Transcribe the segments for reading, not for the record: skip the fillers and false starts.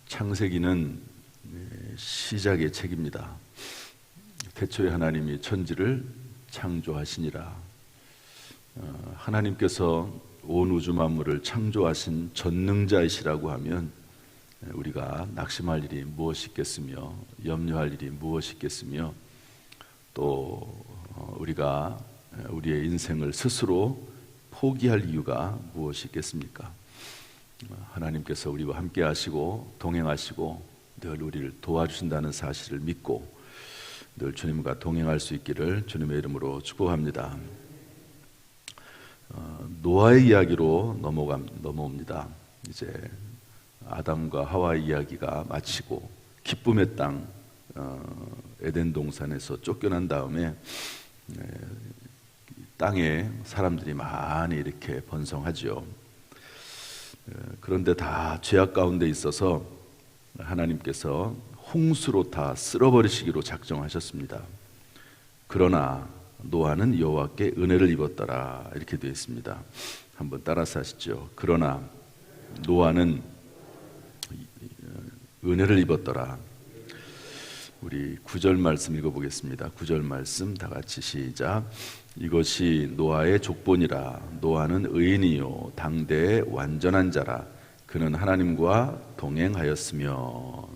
창세기는 시작의 책입니다. 태초에 하나님이 천지를 창조하시니라. 하나님께서 온 우주 만물을 창조하신 전능자이시라고 하면 우리가 낙심할 일이 무엇이 있겠으며 염려할 일이 무엇이 있겠으며 또 우리가 우리의 인생을 스스로 포기할 이유가 무엇이 있겠습니까? 하나님께서 우리와 함께 하시고 동행하시고 늘 우리를 도와주신다는 사실을 믿고 늘 주님과 동행할 수 있기를 주님의 이름으로 축복합니다. 노아의 이야기로 넘어옵니다. 이제 아담과 하와의 이야기가 마치고 기쁨의 땅 에덴 동산에서 쫓겨난 다음에 땅에 사람들이 많이 이렇게 번성하죠. 그런데 다 죄악 가운데 있어서 하나님께서 홍수로 다 쓸어버리시기로 작정하셨습니다. 그러나 노아는 여호와께 은혜를 입었더라, 이렇게 되어 있습니다. 한번 따라서 하시죠. 그러나 노아는 은혜를 입었더라. 우리 9절 말씀 읽어보겠습니다. 9절 말씀 다 같이 시작. 이것이 노아의 족본이라. 노아는 의인이요 당대의 완전한 자라. 그는 하나님과 동행하였으며.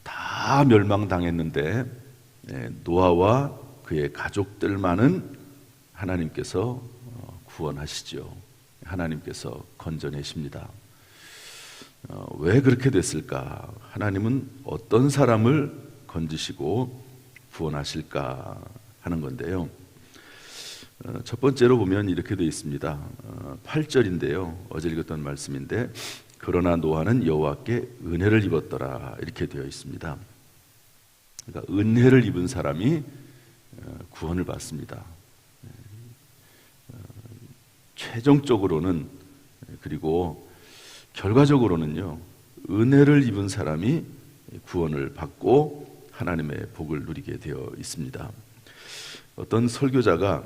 다 멸망당했는데 노아와 그의 가족들만은 하나님께서 구원하시죠. 하나님께서 건져내십니다. 왜 그렇게 됐을까? 하나님은 어떤 사람을 건지시고 구원하실까 하는 건데요. 첫 번째로 보면 이렇게 되어 있습니다. 8절인데요. 어제 읽었던 말씀인데 그러나 노아는 여호와께 은혜를 입었더라, 이렇게 되어 있습니다. 그러니까 은혜를 입은 사람이 구원을 받습니다. 최종적으로는 그리고 결과적으로는요, 은혜를 입은 사람이 구원을 받고 하나님의 복을 누리게 되어 있습니다. 어떤 설교자가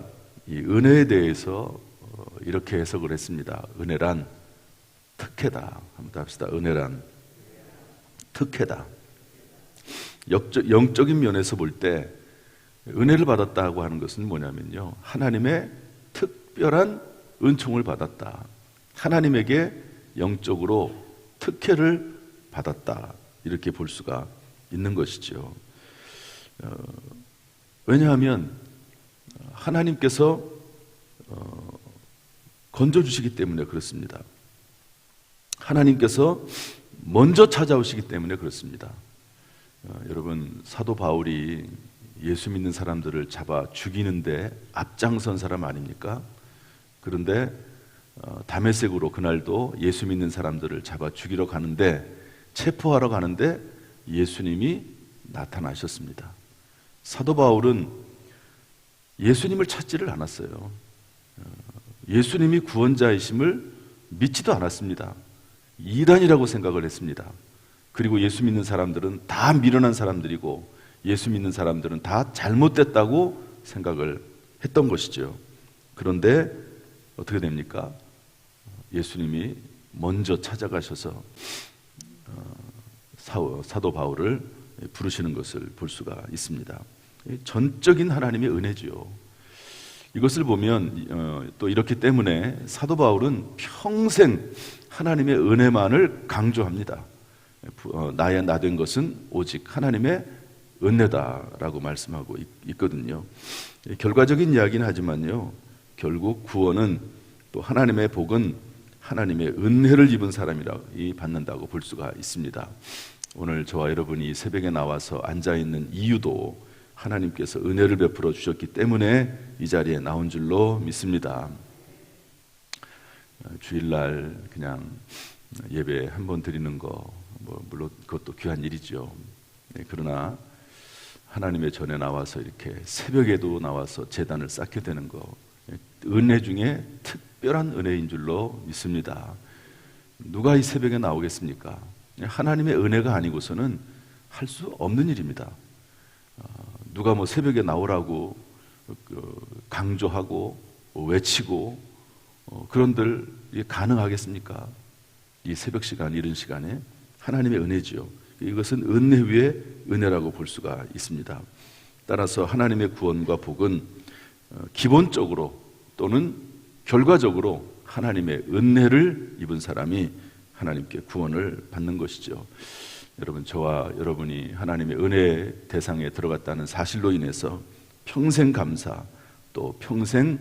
이 은혜에 대해서 이렇게 해석을 했습니다. 은혜란 특혜다. 한번 합시다. 은혜란 특혜다. 영적인 면에서 볼 때 은혜를 받았다고 하는 것은 뭐냐면요, 하나님의 특별한 은총을 받았다, 하나님에게 영적으로 특혜를 받았다, 이렇게 볼 수가 있는 것이죠. 왜냐하면 하나님께서 건져주시기 때문에 그렇습니다. 하나님께서 먼저 찾아오시기 때문에 그렇습니다. 여러분, 사도 바울이 예수 믿는 사람들을 잡아 죽이는데 앞장선 사람 아닙니까? 그런데 다메섹으로 그날도 예수 믿는 사람들을 잡아 죽이러 가는데, 체포하러 가는데 예수님이 나타나셨습니다. 사도 바울은 예수님을 찾지를 않았어요. 예수님이 구원자이심을 믿지도 않았습니다. 이단이라고 생각을 했습니다. 그리고 예수 믿는 사람들은 다 미련한 사람들이고 예수 믿는 사람들은 다 잘못됐다고 생각을 했던 것이죠. 그런데 어떻게 됩니까? 예수님이 먼저 찾아가셔서 사도 바울을 부르시는 것을 볼 수가 있습니다. 전적인 하나님의 은혜죠. 이것을 보면 또 이렇기 때문에 사도 바울은 평생 하나님의 은혜만을 강조합니다. 나의 나 된 것은 오직 하나님의 은혜다라고 말씀하고 있거든요. 결과적인 이야기는 하지만요, 결국 구원은 또 하나님의 복은 하나님의 은혜를 입은 사람이 받는다고 볼 수가 있습니다. 오늘 저와 여러분이 새벽에 나와서 앉아있는 이유도 하나님께서 은혜를 베풀어 주셨기 때문에 이 자리에 나온 줄로 믿습니다. 주일날 그냥 예배 한 번 드리는 거 물론 그것도 귀한 일이죠. 그러나 하나님의 전에 나와서 이렇게 새벽에도 나와서 제단을 쌓게 되는 거, 은혜 중에 특별한 은혜인 줄로 믿습니다. 누가 이 새벽에 나오겠습니까? 하나님의 은혜가 아니고서는 할 수 없는 일입니다. 누가 뭐 새벽에 나오라고 강조하고 외치고 그런들 가능하겠습니까? 이 새벽 시간, 이른 시간에 하나님의 은혜지요. 이것은 은혜 위에 은혜라고 볼 수가 있습니다. 따라서 하나님의 구원과 복은 기본적으로 또는 결과적으로 하나님의 은혜를 입은 사람이 하나님께 구원을 받는 것이죠. 여러분, 저와 여러분이 하나님의 은혜 대상에 들어갔다는 사실로 인해서 평생 감사, 또 평생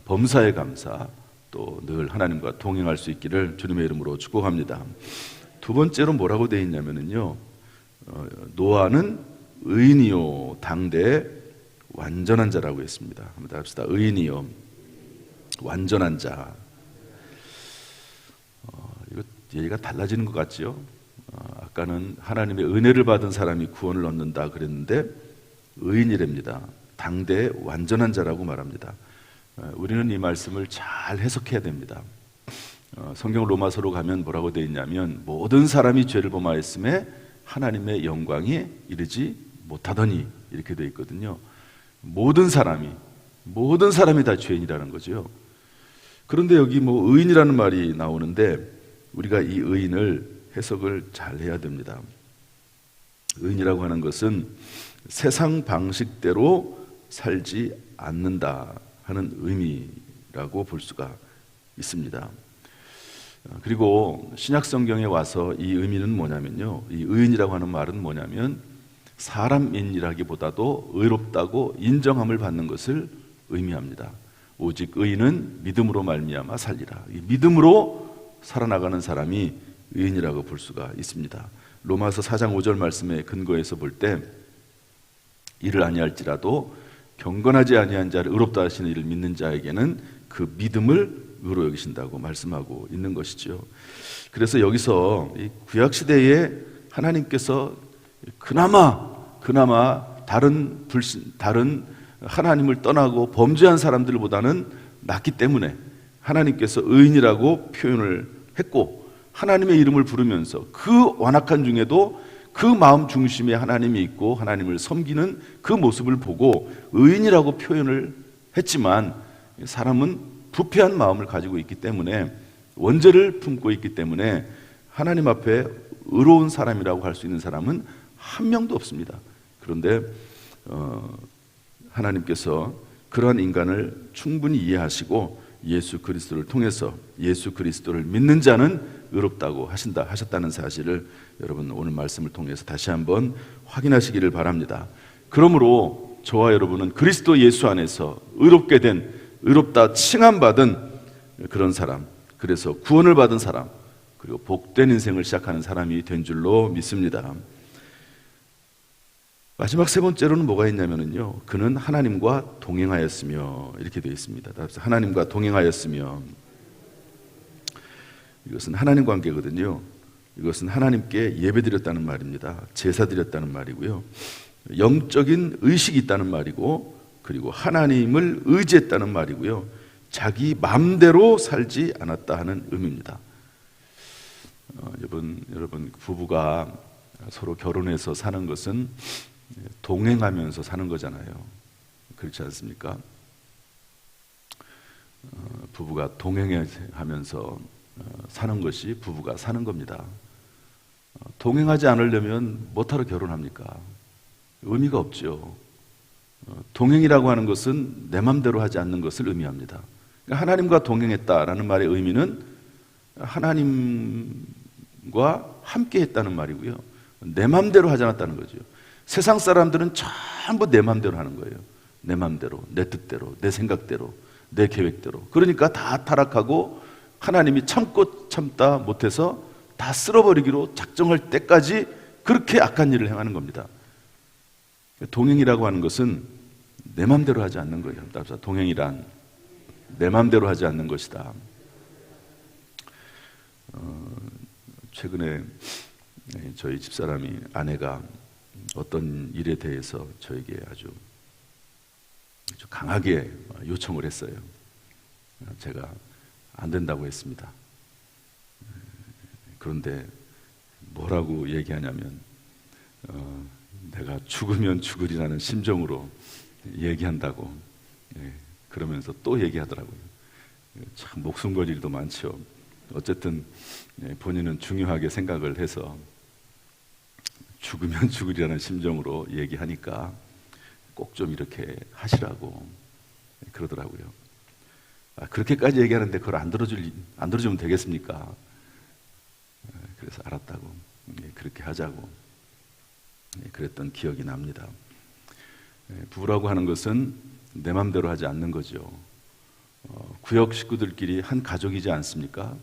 범사에 감사, 또 늘 하나님과 동행할 수 있기를 주님의 이름으로 축복합니다. 두 번째로 뭐라고 되어 있냐면요, 노아는 의인이요 당대 완전한 자라고 했습니다. 한번 다 합시다. 의인이요 완전한 자. 이거 얘기가 달라지는 것 같지요? 아까는 하나님의 은혜를 받은 사람이 구원을 얻는다 그랬는데 의인이랍니다. 당대 완전한 자라고 말합니다. 우리는 이 말씀을 잘 해석해야 됩니다. 성경 로마서로 가면 뭐라고 되어 있냐면 모든 사람이 죄를 범하였음에 하나님의 영광이 이르지 못하더니 이렇게 되어 있거든요. 모든 사람이 다 죄인이라는 거죠. 그런데 여기 뭐 의인이라는 말이 나오는데 우리가 이 의인을 해석을 잘 해야 됩니다. 의인이라고 하는 것은 세상 방식대로 살지 않는다 하는 의미라고 볼 수가 있습니다. 그리고 신약 성경에 와서 이 의미는 뭐냐면요, 이 의인이라고 하는 말은 뭐냐면 사람인이라기보다도 의롭다고 인정함을 받는 것을 의미합니다. 오직 의인은 믿음으로 말미암아 살리라. 이 믿음으로 살아나가는 사람이 의인이라고 볼 수가 있습니다. 로마서 4장 5절 말씀에 근거해서 볼 때 이를 아니할지라도 경건하지 아니한 자를 의롭다 하시는 이를 믿는 자에게는 그 믿음을 의로 여기신다고 말씀하고 있는 것이죠. 그래서 여기서 이 구약 시대에 하나님께서 그나마 다른 하나님을 떠나고 범죄한 사람들보다는 낫기 때문에 하나님께서 의인이라고 표현을 했고, 하나님의 이름을 부르면서 그 완악한 중에도 그 마음 중심에 하나님이 있고 하나님을 섬기는 그 모습을 보고 의인이라고 표현을 했지만, 사람은 부패한 마음을 가지고 있기 때문에, 원죄를 품고 있기 때문에 하나님 앞에 의로운 사람이라고 할 수 있는 사람은 한 명도 없습니다. 그런데 하나님께서 그러한 인간을 충분히 이해하시고 예수 그리스도를 통해서 예수 그리스도를 믿는 자는 의롭다고 하셨다는 사실을 여러분 오늘 말씀을 통해서 다시 한번 확인하시기를 바랍니다. 그러므로 저와 여러분은 그리스도 예수 안에서 의롭게 된, 의롭다 칭함받은 그런 사람, 그래서 구원을 받은 사람, 그리고 복된 인생을 시작하는 사람이 된 줄로 믿습니다. 마지막 세 번째로는 뭐가 있냐면요, 그는 하나님과 동행하였으며, 이렇게 되어 있습니다. 하나님과 동행하였으며, 이것은 하나님 관계거든요. 이것은 하나님께 예배드렸다는 말입니다. 제사드렸다는 말이고요, 영적인 의식이 있다는 말이고, 그리고 하나님을 의지했다는 말이고요, 자기 마음대로 살지 않았다 하는 의미입니다. 여러분 부부가 서로 결혼해서 사는 것은 동행하면서 사는 거잖아요. 그렇지 않습니까? 부부가 동행하면서 사는 것이 부부가 사는 겁니다. 동행하지 않으려면 뭐하러 결혼합니까? 의미가 없죠. 동행이라고 하는 것은 내 맘대로 하지 않는 것을 의미합니다. 그러니까 하나님과 동행했다라는 말의 의미는 하나님과 함께 했다는 말이고요, 내 맘대로 하지 않았다는 거죠. 세상 사람들은 전부 내 맘대로 하는 거예요. 내 맘대로, 내 뜻대로, 내 생각대로, 내 계획대로. 그러니까 다 타락하고 하나님이 참고 참다 못해서 다 쓸어버리기로 작정할 때까지 그렇게 악한 일을 행하는 겁니다. 동행이라고 하는 것은 내 맘대로 하지 않는 거예요. 동행이란 내 맘대로 하지 않는 것이다. 최근에 저희 집사람이, 아내가 어떤 일에 대해서 저에게 아주 강하게 요청을 했어요. 제가 안 된다고 했습니다. 그런데 뭐라고 얘기하냐면 내가 죽으면 죽으리라는 심정으로 얘기한다고, 그러면서 또 얘기하더라고요. 참 목숨 걸 일도 많죠. 어쨌든 본인은 중요하게 생각을 해서 죽으면 죽으리라는 심정으로 얘기하니까 꼭 좀 이렇게 하시라고 그러더라고요. 그렇게까지 얘기하는데 그걸 안 들어주면 되겠습니까? 그래서 알았다고, 그렇게 하자고 그랬던 기억이 납니다. 부부라고 하는 것은 내 맘대로 하지 않는 거죠. 구역 식구들끼리 한 가족이지 않습니까?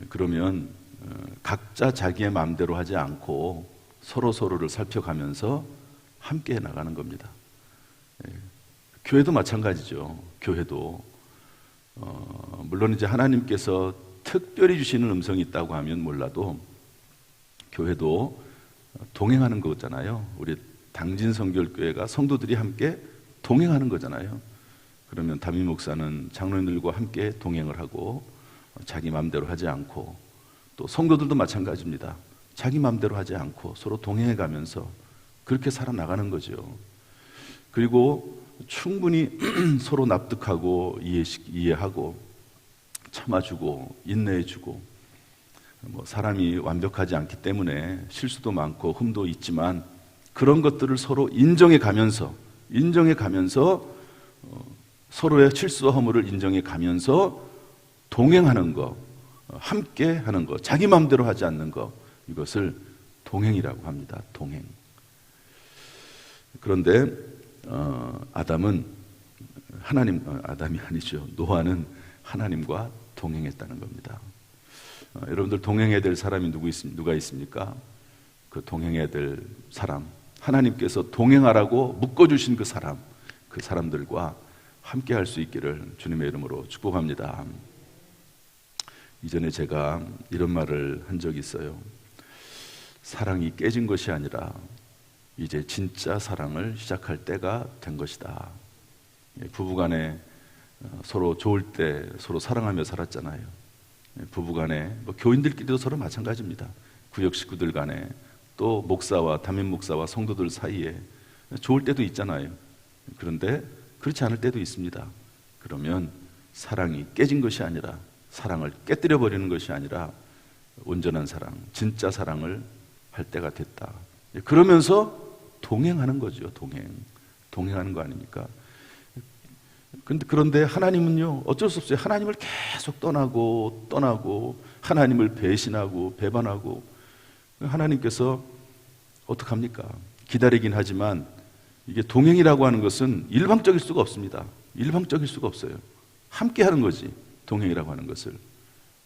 그러면 각자 자기의 마음대로 하지 않고 서로를 살펴가면서 함께 나가는 겁니다. 교회도 마찬가지죠. 교회도 물론 이제 하나님께서 특별히 주시는 음성이 있다고 하면 몰라도 교회도 동행하는 거잖아요. 우리 당진성결교회가 성도들이 함께 동행하는 거잖아요. 그러면 담임 목사는 장로님들과 함께 동행을 하고 자기 마음대로 하지 않고, 또 성도들도 마찬가지입니다. 자기 마음대로 하지 않고 서로 동행해 가면서 그렇게 살아나가는 거죠. 그리고 충분히 서로 납득하고 이해하고 참아주고 인내해주고, 사람이 완벽하지 않기 때문에 실수도 많고 흠도 있지만 그런 것들을 서로 인정해 가면서 서로의 실수와 허물을 인정해 가면서 동행하는 거, 함께 하는 거, 자기 마음대로 하지 않는 거, 이것을 동행이라고 합니다. 동행. 그런데 아담이 아니죠. 노아는 하나님과 동행했다는 겁니다. 여러분들 동행해야 될 사람이 누가 있습니까? 그 동행해야 될 사람, 하나님께서 동행하라고 묶어주신 그 사람들과 함께 할 수 있기를 주님의 이름으로 축복합니다. 이전에 제가 이런 말을 한 적이 있어요. 사랑이 깨진 것이 아니라 이제 진짜 사랑을 시작할 때가 된 것이다. 부부간에 서로 좋을 때 서로 사랑하며 살았잖아요. 부부간에 교인들끼리도 서로 마찬가지입니다. 구역 식구들 간에, 또 목사와 담임 목사와 성도들 사이에 좋을 때도 있잖아요. 그런데 그렇지 않을 때도 있습니다. 그러면 사랑이 깨진 것이 아니라, 사랑을 깨뜨려 버리는 것이 아니라 온전한 사랑, 진짜 사랑을 할 때가 됐다. 그러면서 동행하는 거죠. 동행하는 거 아닙니까? 그런데 하나님은요, 어쩔 수 없어요. 하나님을 계속 떠나고 하나님을 배신하고 배반하고, 하나님께서 어떡합니까? 기다리긴 하지만 이게 동행이라고 하는 것은 일방적일 수가 없습니다. 일방적일 수가 없어요. 함께 하는 거지, 동행이라고 하는 것을.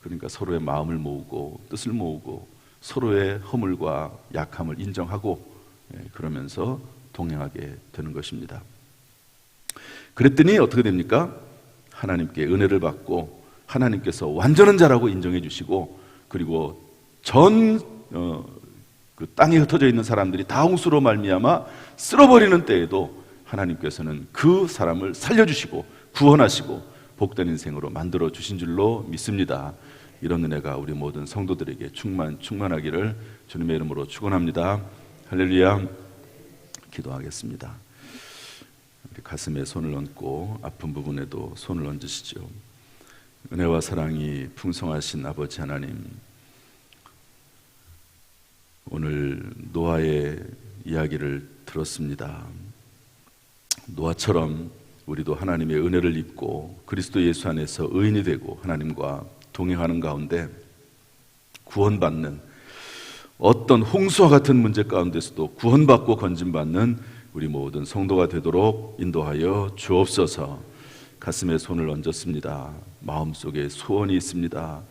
그러니까 서로의 마음을 모으고 뜻을 모으고 서로의 허물과 약함을 인정하고, 그러면서 동행하게 되는 것입니다. 그랬더니 어떻게 됩니까? 하나님께 은혜를 받고 하나님께서 완전한 자라고 인정해 주시고, 그리고 그 땅에 흩어져 있는 사람들이 다 홍수로 말미암아 쓸어버리는 때에도 하나님께서는 그 사람을 살려주시고 구원하시고 복된 인생으로 만들어 주신 줄로 믿습니다. 이런 은혜가 우리 모든 성도들에게 충만하기를 주님의 이름으로 축원합니다. 할렐루야. 기도하겠습니다. 우리 가슴에 손을 얹고 아픈 부분에도 손을 얹으시죠. 은혜와 사랑이 풍성하신 아버지 하나님, 오늘 노아의 이야기를 들었습니다. 노아처럼 우리도 하나님의 은혜를 입고 그리스도 예수 안에서 의인이 되고 하나님과 동행하는 가운데 구원받는, 어떤 홍수와 같은 문제 가운데서도 구원받고 건진받는 우리 모든 성도가 되도록 인도하여 주옵소서. 가슴에 손을 얹었습니다. 마음속에 소원이 있습니다.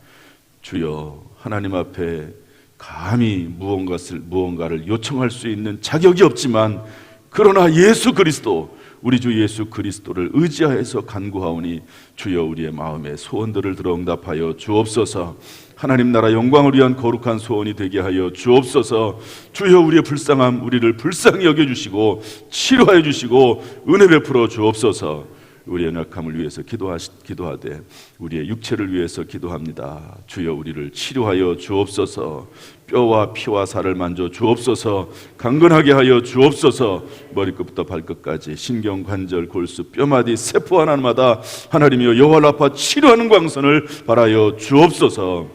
주여, 하나님 앞에 감히 무언가를 요청할 수 있는 자격이 없지만, 그러나 예수 그리스도, 우리 주 예수 그리스도를 의지하여서 간구하오니 주여, 우리의 마음의 소원들을 들어 응답하여 주옵소서. 하나님 나라 영광을 위한 거룩한 소원이 되게 하여 주옵소서. 주여, 우리의 불쌍함, 우리를 불쌍히 여겨주시고 치료하여 주시고 은혜 베풀어 주옵소서. 우리의 연약함을 위해서 기도하되 우리의 육체를 위해서 기도합니다. 주여 우리를 치료하여 주옵소서. 뼈와 피와 살을 만져 주옵소서. 강건하게 하여 주옵소서. 머리끝부터 발끝까지 신경, 관절, 골수, 뼈마디, 세포 하나마다 하나님이여 여호와를 아파 치료하는 광선을 발하여 주옵소서.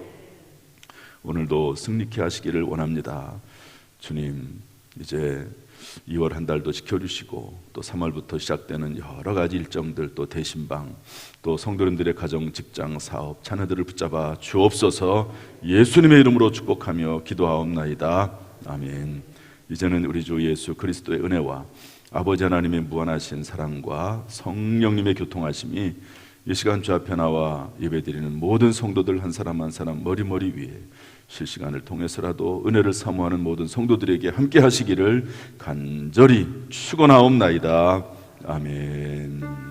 오늘도 승리케 하시기를 원합니다. 주님, 이제 2월 한 달도 지켜주시고 또 3월부터 시작되는 여러 가지 일정들, 또 대신방, 또 성도님들의 가정, 직장, 사업, 자녀들을 붙잡아 주옵소서. 예수님의 이름으로 축복하며 기도하옵나이다. 아멘. 이제는 우리 주 예수 그리스도의 은혜와 아버지 하나님의 무한하신 사랑과 성령님의 교통하심이 이 시간 주 앞에 나와 예배드리는 모든 성도들 한 사람 한 사람 머리 위에 실시간을 통해서라도 은혜를 사모하는 모든 성도들에게 함께 하시기를 간절히 축원하옵나이다. 아멘.